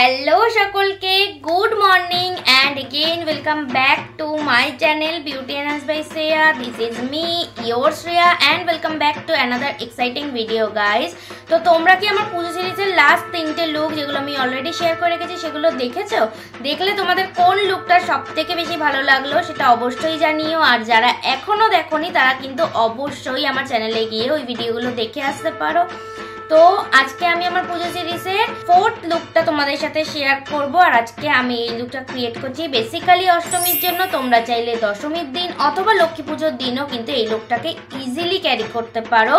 Hello सकल के good morning and again welcome back to my channel beauty enhance by Shreya. This is me your Shreya and welcome back to another exciting video guys. तो তোমরা কি আমার পুজো সিরিজের last তিনটে look যেগুলো আমি অলরেডি শেয়ার করে রেখেছি সেগুলো দেখেছো? দেখলে তোমাদের কোন লুকটা সবথেকে বেশি ভালো লাগলো সেটা অবশ্যই জানিও। আর যারা এখনো দেখোনি তারা কিন্তু অবশ্যই আমার চ্যানেলে গিয়ে ওই ভিডিওগুলো দেখে আসতে পারো। তো আজকে আমি আমার পুজো সিরিজের ফোর্থ লুকটা তোমাদের সাথে শেয়ার করব। আর আজকে আমি এই লুকটা ক্রিয়েট করছি বেসিক্যালি অষ্টমীর জন্য। তোমরা চাইলে দশমীর দিন অথবা লক্ষ্মী পুজোর দিনও কিন্তু এই লুকটাকে ইজিলি ক্যারি করতে পারো।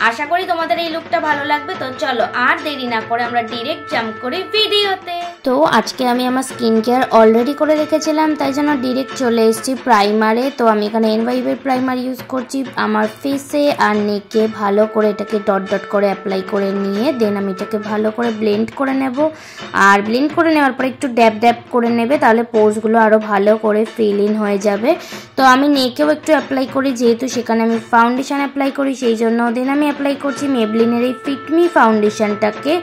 আশা করি তোমাদের এই লুকটা ভালো লাগবে। তো চলো আর দেরি না করে আমরা ডিরেক্ট জাম্প করি ভিডিওতে। তো আজকে আমি আমার স্কিন কেয়ার অলরেডি করে রেখেছিলাম, তাই জন্য ডিরেক্ট চলে এসেছি প্রাইমারে। তো আমি এখানে এনভাইবের প্রাইমার ইউজ করছি আমার ফেসে আর নেকে ভালো করে এটাকে ডট ডট করে অ্যাপ্লাই করে নিয়ে দেন আমি এটাকে ভালো করে ব্লেন্ড করে নেব। আর ব্লেন্ড করে নেওয়ার পর একটু ড্যাব ড্যাব করে নেবে, তাহলে পোর্সগুলো আরও ভালো করে ফিল ইন হয়ে যাবে। তো আমি নেকেও একটু অ্যাপ্লাই করি, যেহেতু সেখানে আমি ফাউন্ডেশন অ্যাপ্লাই করি সেই জন্য। দেন আমি অ্যাপ্লাই করছি মেবলিনের এই ফিটমি ফাউন্ডেশনটাকে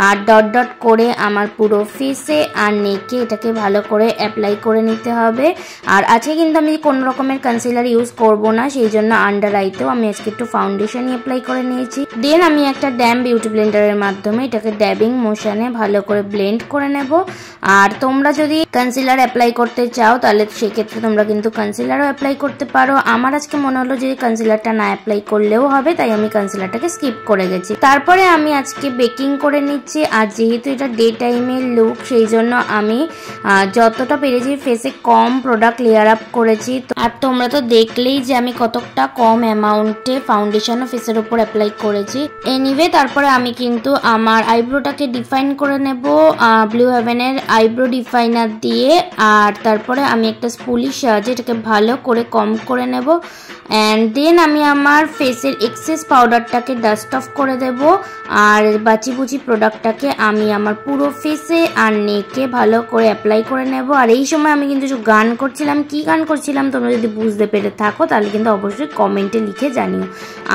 আর ডট ডট করে আমার পুরো ফেসে আর নেকে এটাকে ভালো করে অ্যাপ্লাই করে নিতে হবে। আর আজকে কিন্তু আমি কোনো রকমের কনসিলার ইউজ করব না, সেই জন্য আন্ডার আইতেও আমি আজকে একটু ফাউন্ডেশনই অ্যাপ্লাই করে নিয়েছি। দেন আমি একটা ড্যাম বিউটি ব্লেন্ডারের মাধ্যমে এটাকে ড্যাবিং মোশনে ভালো করে ব্লেন্ড করে নেব। আর তোমরা যদি কনসিলার অ্যাপ্লাই করতে চাও তাহলে সেক্ষেত্রে তোমরা কিন্তু কনসিলারও অ্যাপ্লাই করতে পারো। আমার আজকে মনে হলো যে কনসিলারটা না অ্যাপ্লাই করলেও হবে, তাই আমি কনসিলারটাকে স্কিপ করে গেছি। তারপরে আমি আজকে বেকিং করে নিচ্ছি। আর যেহেতু এটা ডে টাইমের লুক সেই জন্য আমি যতটা পেরেছি ফেসে কম প্রোডাক্ট লেয়ার আপ করেছি। আর তোমরা তো দেখলেই যে আমি কতটা কম অ্যামাউন্টে ফাউন্ডেশনও ফেসের উপর অ্যাপ্লাই করেছি। এনিওয়ে তারপরে আমি কিন্তু আমার আইব্রোটাকে ডিফাইন করে নেব ব্লু হেভেনের আইব্রো ডিফাইনার দিয়ে। আর তারপরে আমি একটা স্পুলির সাহায্যে এটাকে ভালো করে কম করে নেব। অ্যান্ড দেন আমি আমার ফেসের এক্সেস পাউডারটাকে ডাস্ট অফ করে দেব। আর বাচিবুচি প্রোডাক্টটাকে আমি আমার পুরো ফেসে আর নেকে ভালো করে অ্যাপ্লাই করে নেব। আর এই সময় আমি কিন্তু গান করছিলাম। কি গান করছিলাম তোমরা যদি বুঝতে পেরে থাকো তাহলে কিন্তু অবশ্যই কমেন্টে লিখে জানিও।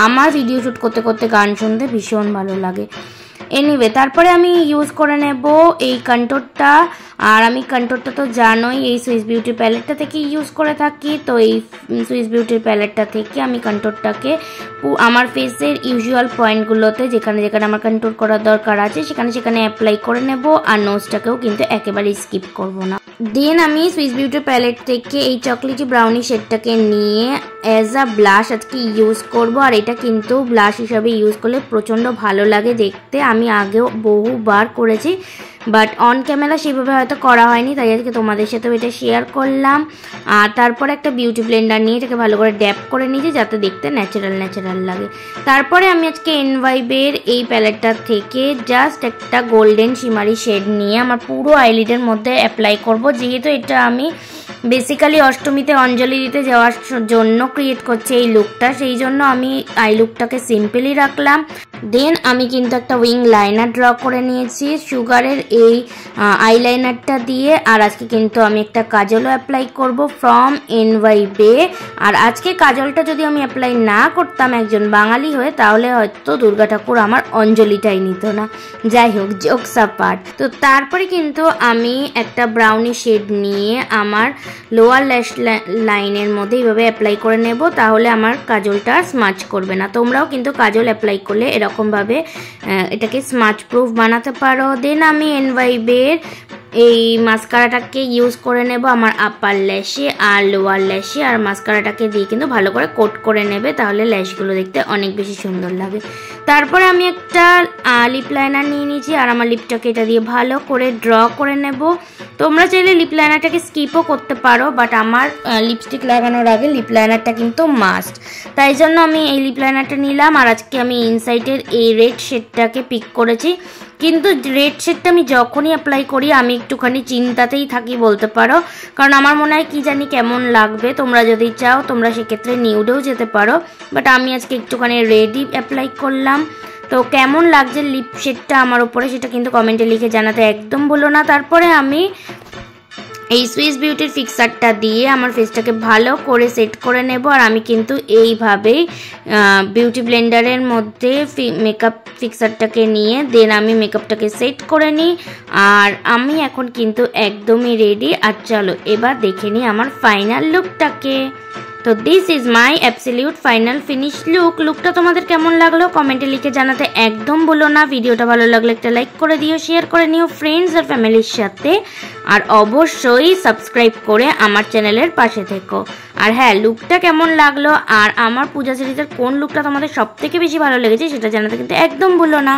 আমার ভিডিও শ্যুট করতে করতে গান শুনতে ভীষণ ভালো লাগে। এনিওয়ে তারপরে আমি ইউজ করে নেব এই কন্ট্রোরটা। আর আমি কন্ট্রোরটা তো জানোই এই সুইস বিউটি প্যালেটটা থেকে ইউজ করে থাকি। তো এই সুইস বিউটির প্যালেটটা থেকে আমি কন্ট্রোরটাকে আমার ফেসের ইউজুয়াল পয়েন্টগুলোতে যেখানে যেখানে আমার কন্ট্রোর করার দরকার আছে সেখানে সেখানে অ্যাপ্লাই করে নেব। আর নোজটাকেও কিন্তু একেবারেই স্কিপ করব না। দেন আমি সুইস বিউটি প্যালেট থেকে এই চকলেটি ব্রাউনি শেডটাকে নিয়ে অ্যাজ আ ব্লাশ আজকে ইউজ করব। আর এটা কিন্তু ব্লাশ হিসাবে ইউজ করলে প্রচণ্ড ভালো লাগে দেখতে। আমি আগেও বহুবার করেছি, বাট অন ক্যামেরা সেভাবে হয়তো করা হয়নি, তাই আজকে তোমাদের সাথেও এটা শেয়ার করলাম। আর তারপরে একটা বিউটি ব্লেন্ডার নিয়ে এটাকে ভালো করে ড্যাপ করে নিয়েছি যাতে দেখতে ন্যাচারাল ন্যাচারাল লাগে। তারপরে আমি আজকে এনভাইবের এই প্যালেটটা থেকে জাস্ট একটা গোল্ডেন শিমারি শেড নিয়ে আমার পুরো আইলিডের মধ্যে অ্যাপ্লাই করব। যেহেতু এটা আমি বেসিক্যালি অষ্টমীতে অঞ্জলি দিতে যাওয়ার জন্য ক্রিয়েট করছি এই লুকটা, সেই জন্য আমি আই লুকটাকে সিম্পলি রাখলাম। দেন আমি কিন্তু একটা উইং লাইনার ড্র করে নিয়েছি সুগারের এই আইলাইনারটা দিয়ে। আর আজকে কিন্তু আমি একটা কাজলও অ্যাপ্লাই করব ফ্রম এনভাইবে। আর আজকে কাজলটা যদি আমি অ্যাপ্লাই না করতাম একজন বাঙালি হয়ে তাহলে হয়তো দুর্গা ঠাকুর আমার অঞ্জলিটাই নিত না। যাই হোক, জোকস অ্যাপার্ট। তো তারপরে কিন্তু আমি একটা ব্রাউনি শেড নিয়ে আমার লোয়ার ল্যাশ লাইনের মধ্যে এইভাবে অ্যাপ্লাই করে নেব, তাহলে আমার কাজলটা স্মাচ করবে না। তোমরাও কিন্তু কাজল অ্যাপ্লাই করলে এরকমভাবে এটাকে স্মাচ প্রুফ বানাতে পারো। দেন আমি এনভাইবের এই মাস্কারাটাকে ইউজ করে নেব আমার আপার ল্যাশে আর লোয়ার ল্যাশে। আর মাস্কারাটাকে দিয়ে কিন্তু ভালো করে কোট করে নেবে, তাহলে ল্যাশগুলো দেখতে অনেক বেশি সুন্দর লাগে। তারপরে আমি একটা লিপ লাইনার নিয়ে নিয়েছি আর আমার লিপটাকে এটা দিয়ে ভালো করে ড্র করে নেব। তোমরা চাইলে লিপ লাইনারটাকে স্কিপও করতে পারো, বাট আমার লিপস্টিক লাগানোর আগে লিপ লাইনারটা কিন্তু মাস্ট, তাই জন্য আমি এই লিপ লাইনারটা নিলাম। আর আজকে আমি ইনসাইটের এই রেড শেডটাকে পিক করেছি, কিন্তু রেড শেডটা আমি যখনই অ্যাপ্লাই করি আমি একটুখানি চিন্তাতেই থাকি বলতে পারো, কারণ আমার মনে হয় কি জানি কেমন লাগবে। তোমরা যদি চাও তোমরা সেক্ষেত্রে নিউডেও যেতে পারো, বাট আমি আজকে একটুখানি রেডই অ্যাপ্লাই করলাম। তো কেমন লাগছে লিপ শেডটা আমার উপরে সেটা কিন্তু কমেন্টে লিখে জানাতে একদম ভুলো না। তারপরে আমি এই সুইস বিউটির ফিক্সারটা দিয়ে আমার ফেসটাকে ভালো করে সেট করে নেব। আর আমি কিন্তু এইভাবেই বিউটি ব্লেন্ডারের মধ্যে মেকআপ ফিক্সারটাকে নিয়ে দেন আমি মেকআপটাকে সেট করে নিই। আর আমি এখন কিন্তু একদমই রেডি। আর চলো এবার দেখে নিই আমার ফাইনাল লুকটাকে। তো this is my absolute final finish লুকটা তোমাদের কেমন লাগলো কমেন্টে লিখে জানাতে একদম ভুলো না। ভিডিওটা ভালো লাগলে একটা লাইক করে দিও, শেয়ার করে নিও ফ্রেন্ডস আর ফ্যামিলির সাথে, আর অবশ্যই সাবস্ক্রাইব করে আমার চ্যানেলের পাশে থেকো। আর হ্যাঁ, লুকটা কেমন লাগলো আর আমার পূজা সিরিজের কোন লুকটা তোমাদের সব থেকে বেশি ভালো লেগেছে সেটা জানাতে কিন্তু একদম ভুলো না।